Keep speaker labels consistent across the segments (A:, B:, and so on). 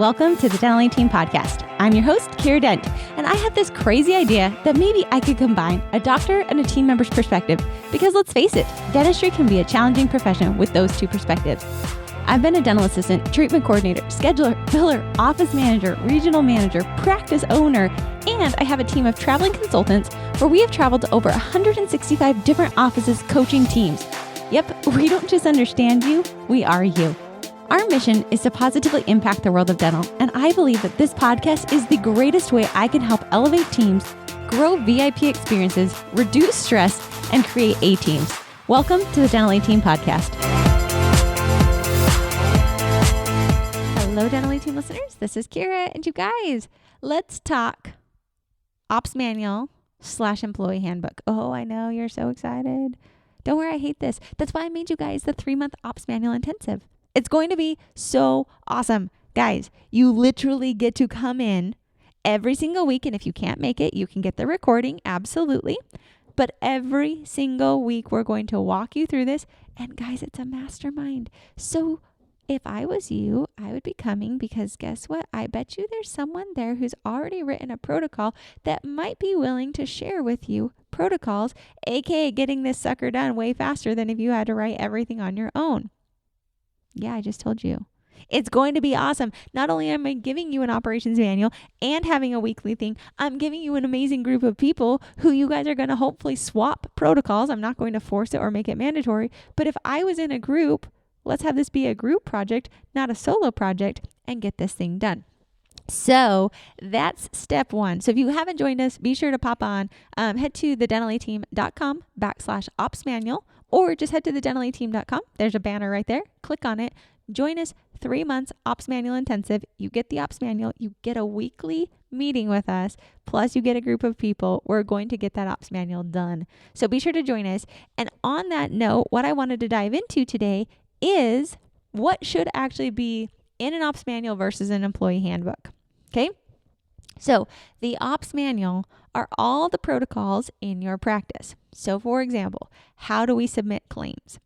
A: Welcome to the Dental Team Podcast. I'm your host, Kiera Dent, and I have this crazy idea that maybe I could combine a doctor and a team member's perspective because let's face it, dentistry can be a challenging profession with those two perspectives. I've been a dental assistant, treatment coordinator, scheduler, biller, office manager, regional manager, practice owner, and I have a team of traveling consultants where we have traveled to over 165 different offices coaching teams. Yep, we don't just understand you, we are you. Our mission is to positively impact the world of dental, and I believe that this podcast is the greatest way I can help elevate teams, grow VIP experiences, reduce stress, and create A-teams. Welcome to the Dental Team Podcast. Hello, Dental Team listeners. This is Kiera, and you guys, let's talk Ops Manual / Employee Handbook. Oh, I know, you're so excited. Don't worry, I hate this. That's why I made you guys the 3-month Ops Manual Intensive. It's going to be so awesome. Guys, you literally get to come in every single week, and if you can't make it, you can get the recording, absolutely. But every single week, we're going to walk you through this, and guys, it's a mastermind. So if I was you, I would be coming because guess what? I bet you there's someone there who's already written a protocol that might be willing to share with you protocols, aka getting this sucker done way faster than if you had to write everything on your own. Yeah, I just told you. It's going to be awesome. Not only am I giving you an operations manual and having a weekly thing, I'm giving you an amazing group of people who you guys are going to hopefully swap protocols. I'm not going to force it or make it mandatory. But if I was in a group, let's have this be a group project, not a solo project, and get this thing done. So that's step one. So if you haven't joined us, be sure to pop on, head to thedentalyteam.com/ops manual, or just head to thedentalyteam.com. There's a banner right there. Click on it. Join us 3 months Ops Manual Intensive. You get the Ops Manual. You get a weekly meeting with us. Plus you get a group of people. We're going to get that Ops Manual done. So be sure to join us. And on that note, what I wanted to dive into today is what should actually be in an Ops Manual versus an employee handbook. Okay? So the Ops Manual are all the protocols in your practice. So for example, how do we submit claims?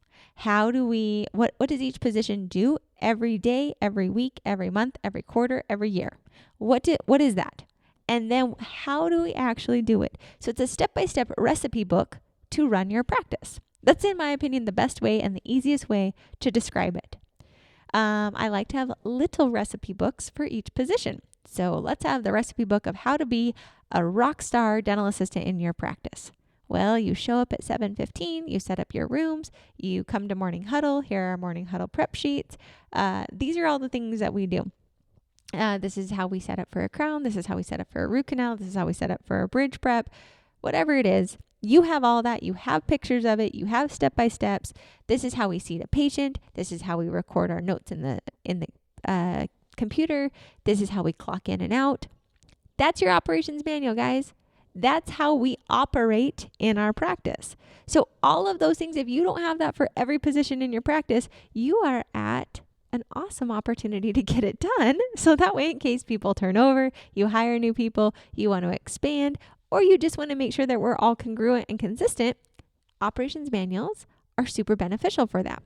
A: What does each position do every day, every week, every month, every quarter, every year? What is that? And then how do we actually do it? So it's a step-by-step recipe book to run your practice. That's, in my opinion, the best way and the easiest way to describe it. I like to have little recipe books for each position. So let's have the recipe book of how to be a rock star dental assistant in your practice. Well, you show up at 7:15, you set up your rooms, you come to morning huddle. Here are our morning huddle prep sheets. These are all the things that we do. This is how we set up for a crown. This is how we set up for a root canal. This is how we set up for a bridge prep. Whatever it is, you have all that. You have pictures of it. You have step-by-steps. This is how we see the patient. This is how we record our notes in the computer. This is how we clock in and out. That's your operations manual, guys. That's how we operate in our practice. So all of those things, if you don't have that for every position in your practice, you are at an awesome opportunity to get it done. So that way, in case people turn over, you hire new people, you want to expand, or you just want to make sure that we're all congruent and consistent, operations manuals are super beneficial for that.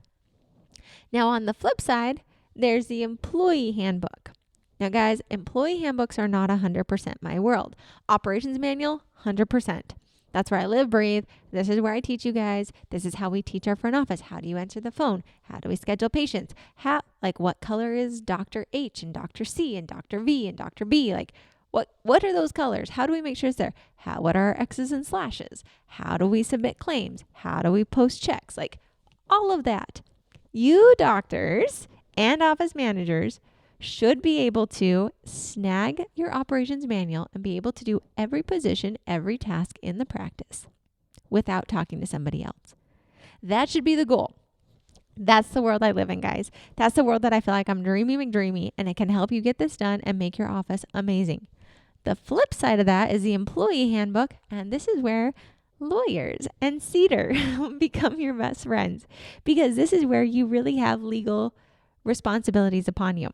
A: Now, on the flip side, there's the employee handbook. Now, guys, employee handbooks are not 100% my world. Operations manual, 100%. That's where I live, breathe. This is where I teach you guys. This is how we teach our front office. How do you answer the phone? How do we schedule patients? What color is Dr. H and Dr. C and Dr. V and Dr. B? What are those colors? How do we make sure it's there? What are our X's and slashes? How do we submit claims? How do we post checks? All of that. You doctors and office managers should be able to snag your operations manual and be able to do every position, every task in the practice without talking to somebody else. That should be the goal. That's the world I live in, guys. That's the world that I feel like I'm dreamy McDreamy, and it can help you get this done and make your office amazing. The flip side of that is the employee handbook, and this is where lawyers and Cedar become your best friends, because this is where you really have legal responsibilities upon you.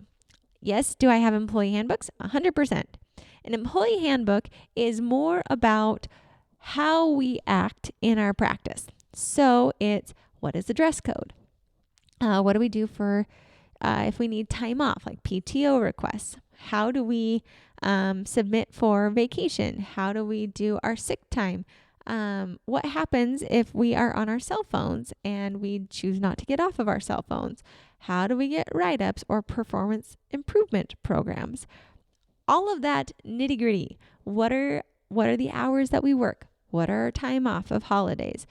A: Yes, do I have employee handbooks? 100%. An employee handbook is more about how we act in our practice. So it's, what is the dress code? What do we do for if we need time off, like PTO requests? How do we submit for vacation? How do we do our sick time? What happens if we are on our cell phones and we choose not to get off of our cell phones? How do we get write-ups or performance improvement programs? All of that nitty-gritty. What are the hours that we work? What are our time off of holidays?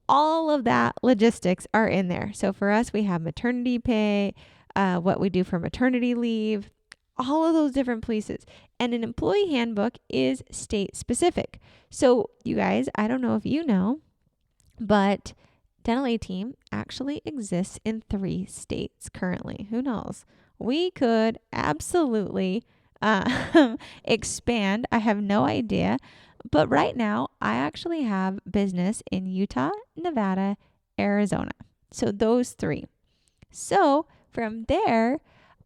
A: All of that logistics are in there. So for us, we have maternity pay, what we do for maternity leave, all of those different places. And an employee handbook is state specific. So you guys, I don't know if you know, but Dental A Team actually exists in 3 states currently. Who knows? We could absolutely expand. I have no idea. But right now, I actually have business in Utah, Nevada, Arizona. So those 3. So from there,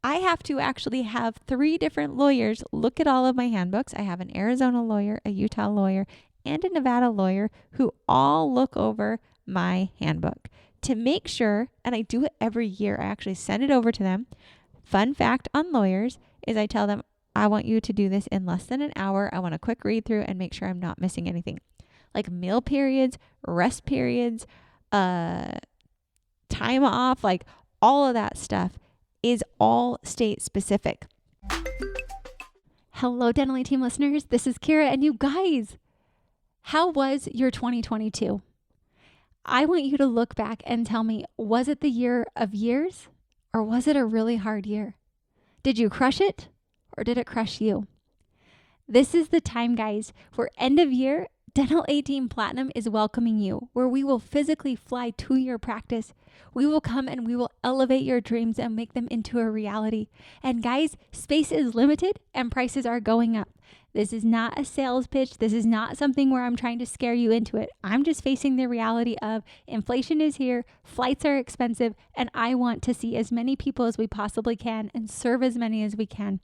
A: I have to actually have 3 different lawyers look at all of my handbooks. I have an Arizona lawyer, a Utah lawyer, and a Nevada lawyer who all look over my handbook to make sure, and I do it every year. I actually send it over to them. Fun fact on lawyers is I tell them, I want you to do this in less than an hour. I want a quick read through and make sure I'm not missing anything. Like meal periods, rest periods, time off, like all of that stuff is all state specific.
B: Hello, Dental Team listeners. This is Kiera, and you guys, how was your 2022? I want you to look back and tell me, was it the year of years or was it a really hard year? Did you crush it or did it crush you? This is the time, guys, for end of year. Dental A Team Platinum is welcoming you, where we will physically fly to your practice. We will come and we will elevate your dreams and make them into a reality. And guys, space is limited and prices are going up. This is not a sales pitch. This is not something where I'm trying to scare you into it. I'm just facing the reality of inflation is here, flights are expensive, and I want to see as many people as we possibly can and serve as many as we can.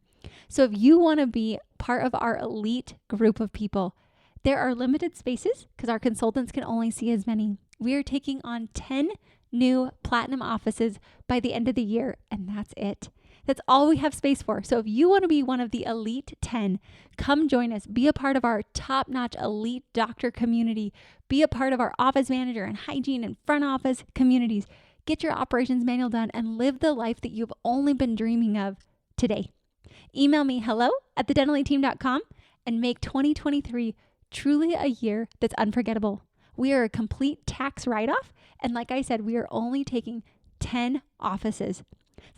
B: So if you want to be part of our elite group of people, there are limited spaces because our consultants can only see as many. We are taking on 10 new platinum offices by the end of the year, and that's it. That's all we have space for. So if you want to be one of the elite 10, come join us. Be a part of our top-notch elite doctor community. Be a part of our office manager and hygiene and front office communities. Get your operations manual done and live the life that you've only been dreaming of today. Email me hello@thedentalyteam.com and make 2023 truly a year that's unforgettable. We are a complete tax write-off. And like I said, we are only taking 10 offices.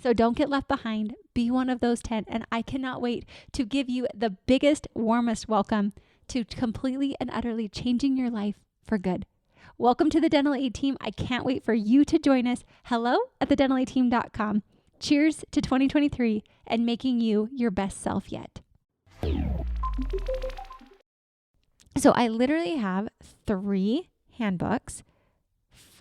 B: So don't get left behind. Be one of those 10. And I cannot wait to give you the biggest, warmest welcome to completely and utterly changing your life for good. Welcome to the Dental A Team. I can't wait for you to join us. hello@thedentalyteam.com. Cheers to 2023 and making you your best self yet.
A: So I literally have 3 handbooks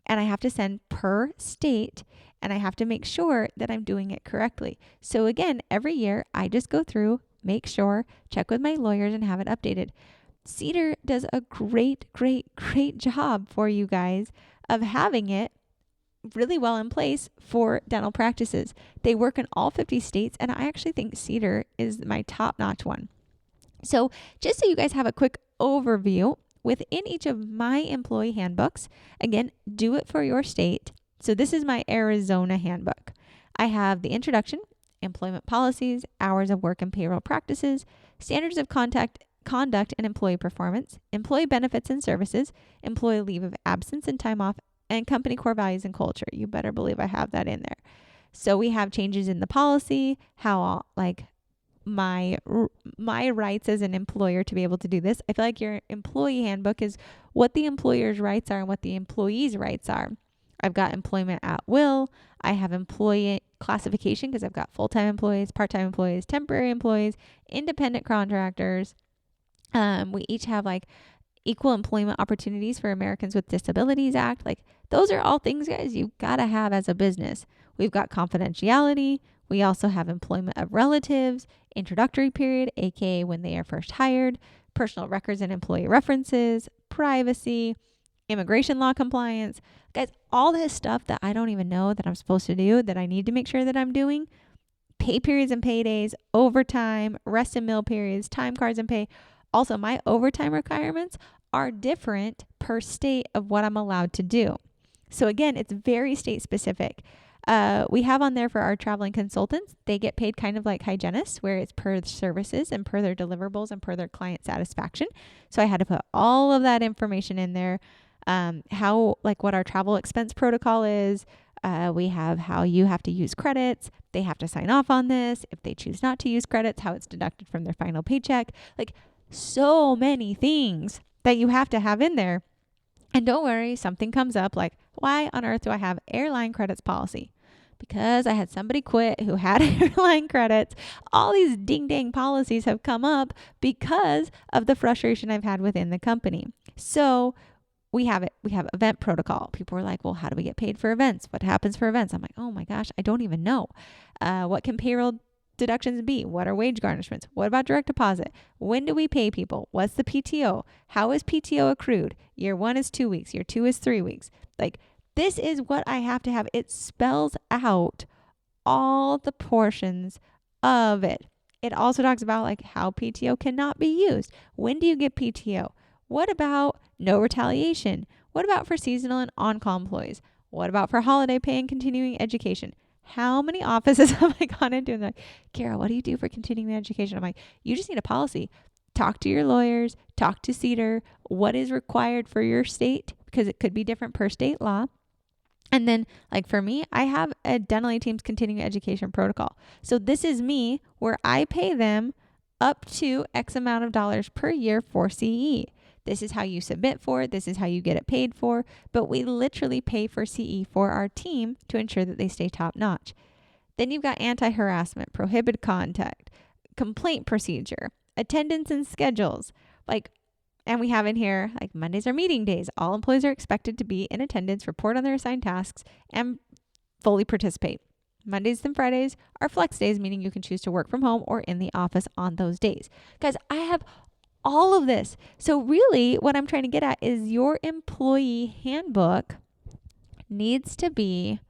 A: and I have to send per state and I have to make sure that I'm doing it correctly. So again, every year I just go through, make sure, check with my lawyers and have it updated. Cedar does a great job for you guys of having it really well in place for dental practices. They work in all 50 states and I actually think Cedar is my top-notch one. So just so you guys have a quick overview, within each of my employee handbooks, again, do it for your state. So this is my Arizona handbook. I have the introduction, employment policies, hours of work and payroll practices, standards of conduct and employee performance, employee benefits and services, employee leave of absence and time off, and company core values and culture. You better believe I have that in there. So we have changes in the policy, how my rights as an employer to be able to do this. I feel like your employee handbook is what the employer's rights are and what the employee's rights are. I've got employment at will. I have employee classification because I've got full-time employees, part-time employees, temporary employees, independent contractors. We each have equal employment opportunities for Americans with Disabilities Act. Those are all things, guys, you've got to have as a business. We've got confidentiality. We also have employment of relatives, introductory period, aka when they are first hired, personal records and employee references, privacy, immigration law compliance. Guys, all this stuff that I don't even know that I'm supposed to do, that I need to make sure that I'm doing, pay periods and paydays, overtime, rest and meal periods, time cards and pay. Also, my overtime requirements are different per state of what I'm allowed to do. So again, it's very state specific. We have on there for our traveling consultants, they get paid kind of like hygienists, where it's per services and per their deliverables and per their client satisfaction. So I had to put all of that information in there. How, like, what our travel expense protocol is. We have how you have to use credits. They have to sign off on this. If they choose not to use credits, how it's deducted from their final paycheck. Like, so many things that you have to have in there. And don't worry, something comes up like, why on earth do I have airline credits policy? Because I had somebody quit who had airline credits. All these ding dang policies have come up because of the frustration I've had within the company. So we have it. We have event protocol. People are like, well, how do we get paid for events? What happens for events? I'm like, oh my gosh, I don't even know. What can payroll deductions be? What are wage garnishments? What about direct deposit? When do we pay people? What's the PTO? How is PTO accrued? Year 1 is 2 weeks. Year 2 is 3 weeks. Like, this is what I have to have. It spells out all the portions of it. It also talks about like how PTO cannot be used. When do you get PTO? What about no retaliation? What about for seasonal and on-call employees? What about for holiday pay and continuing education? How many offices have I gone into and they're like, Kiera, what do you do for continuing education? I'm like, you just need a policy. Talk to your lawyers, talk to CEDAR, what is required for your state, because it could be different per state law. And then, like for me, I have a dental aid team's continuing education protocol. So this is me where I pay them up to X amount of dollars per year for CE. This is how you submit for it. This is how you get it paid for. But we literally pay for CE for our team to ensure that they stay top notch. Then you've got anti-harassment, prohibited contact, complaint procedure, attendance and schedules. And we have in here, like, Mondays are meeting days. All employees are expected to be in attendance, report on their assigned tasks, and fully participate. Mondays and Fridays are flex days, meaning you can choose to work from home or in the office on those days. Guys, I have all of this. So really what I'm trying to get at is your employee handbook needs to be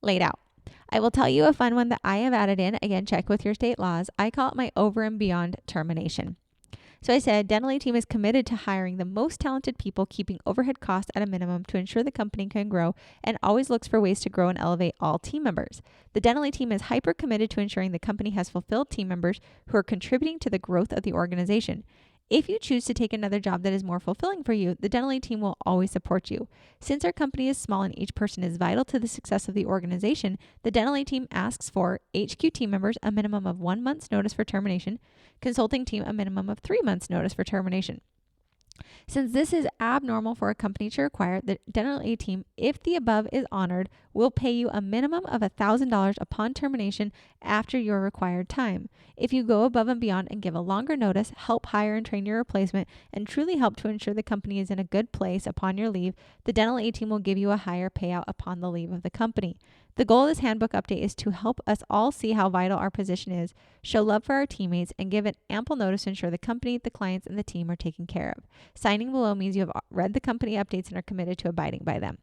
A: laid out. I will tell you a fun one that I have added in. Again, check with your state laws. I call it my over and beyond termination. So I said, dental aid team is committed to hiring the most talented people, keeping overhead costs at a minimum to ensure the company can grow, and always looks for ways to grow and elevate all team members. The dental aid team is hyper committed to ensuring the company has fulfilled team members who are contributing to the growth of the organization. If you choose to take another job that is more fulfilling for you, the dental aid team will always support you. Since our company is small and each person is vital to the success of the organization, the dental aid team asks for HQ team members a minimum of 1 month's notice for termination, consulting team a minimum of 3 months notice for termination. Since this is abnormal for a company to require, the dental aid team, if the above is honored, will pay you a minimum of $1,000 upon termination after your required time. If you go above and beyond and give a longer notice, help hire and train your replacement, and truly help to ensure the company is in a good place upon your leave, the dental aid team will give you a higher payout upon the leave of the company. The goal of this handbook update is to help us all see how vital our position is, show love for our teammates, and give it ample notice to ensure the company, the clients, and the team are taken care of. Signing below means you have read the company updates and are committed to abiding by them.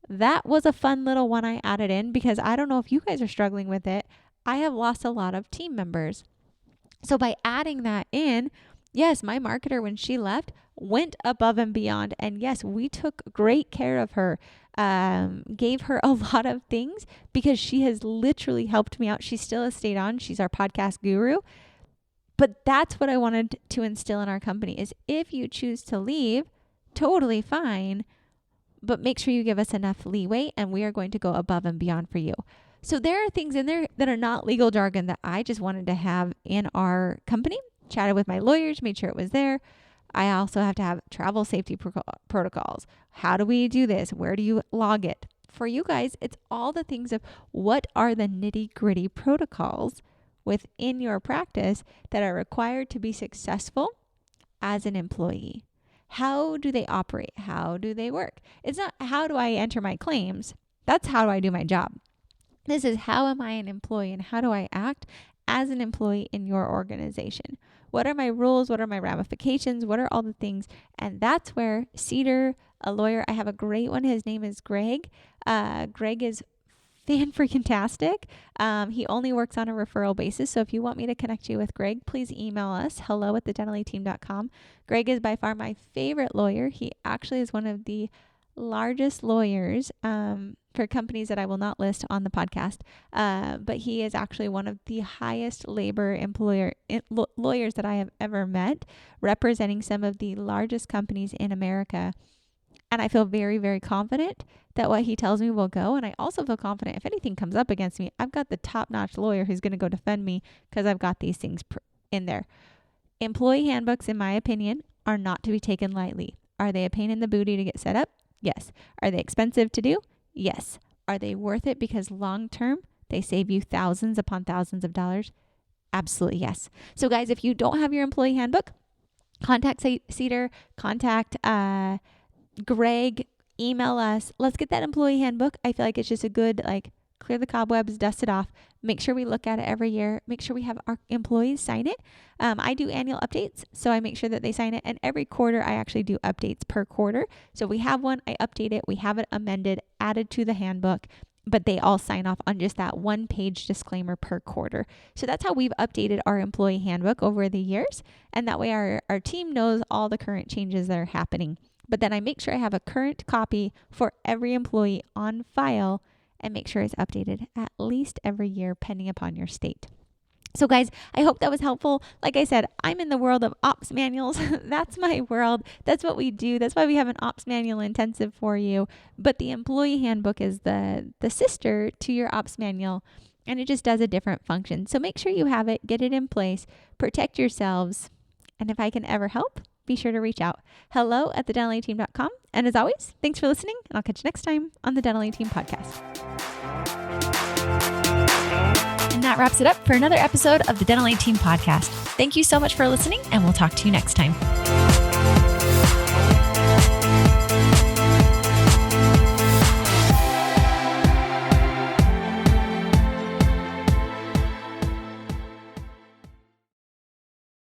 A: That was a fun little one I added in because I don't know if you guys are struggling with it. I have lost a lot of team members. So by adding that in, yes, my marketer, when she left, went above and beyond. And yes, we took great care of her, gave her a lot of things because she has literally helped me out. She still has stayed on. She's our podcast guru. But that's what I wanted to instill in our company is if you choose to leave, totally fine, but make sure you give us enough leeway and we are going to go above and beyond for you. So there are things in there that are not legal jargon that I just wanted to have in our company. Chatted with my lawyers, made sure it was there. I also have to have travel safety protocols. How do we do this? Where do you log it? For you guys, it's all the things of what are the nitty-gritty protocols within your practice that are required to be successful as an employee. How do they operate? How do they work? It's not how do I enter my claims? That's how do I do my job. This is how am I an employee and how do I act as an employee in your organization? What are my rules? What are my ramifications? What are all the things? And that's where CEDAR, a lawyer, I have a great one. His name is Greg. Greg is fan-freaking-tastic. He only works on a referral basis. So if you want me to connect you with Greg, please email us, hello@thedentallyteam.com. Greg is by far my favorite lawyer. He actually is one of the largest lawyers for companies that I will not list on the podcast. But he is actually one of the highest labor lawyers that I have ever met, representing some of the largest companies in America. And I feel very, very confident that what he tells me will go. And I also feel confident if anything comes up against me, I've got the top-notch lawyer who's going to go defend me because I've got these things in there. Employee handbooks, in my opinion, are not to be taken lightly. Are they a pain in the booty to get set up? Yes. Are they expensive to do? Yes. Are they worth it because long-term they save you thousands upon thousands of dollars? Absolutely yes. So guys, if you don't have your employee handbook, contact Cedar, contact Greg, email us. Let's get that employee handbook. I feel like it's just a good, clear the cobwebs, dust it off. Make sure we look at it every year. Make sure we have our employees sign it. I do annual updates, so I make sure that they sign it. And every quarter, I actually do updates per quarter. So we have one, I update it. We have it amended, added to the handbook, but they all sign off on just that one-page disclaimer per quarter. So that's how we've updated our employee handbook over the years. And that way our team knows all the current changes that are happening. But then I make sure I have a current copy for every employee on file and make sure it's updated at least every year, depending upon your state. So guys, I hope that was helpful. Like I said, I'm in the world of ops manuals. That's my world. That's what we do. That's why we have an ops manual intensive for you. But the employee handbook is the sister to your ops manual, and it just does a different function. So make sure you have it, get it in place, protect yourselves. And if I can ever help, be sure to reach out. hello@thedentallyteam.com. And as always, thanks for listening, and I'll catch you next time on the Dental Team Podcast.
B: And that wraps it up for another episode of the Dental Team Podcast. Thank you so much for listening, and we'll talk to you next time.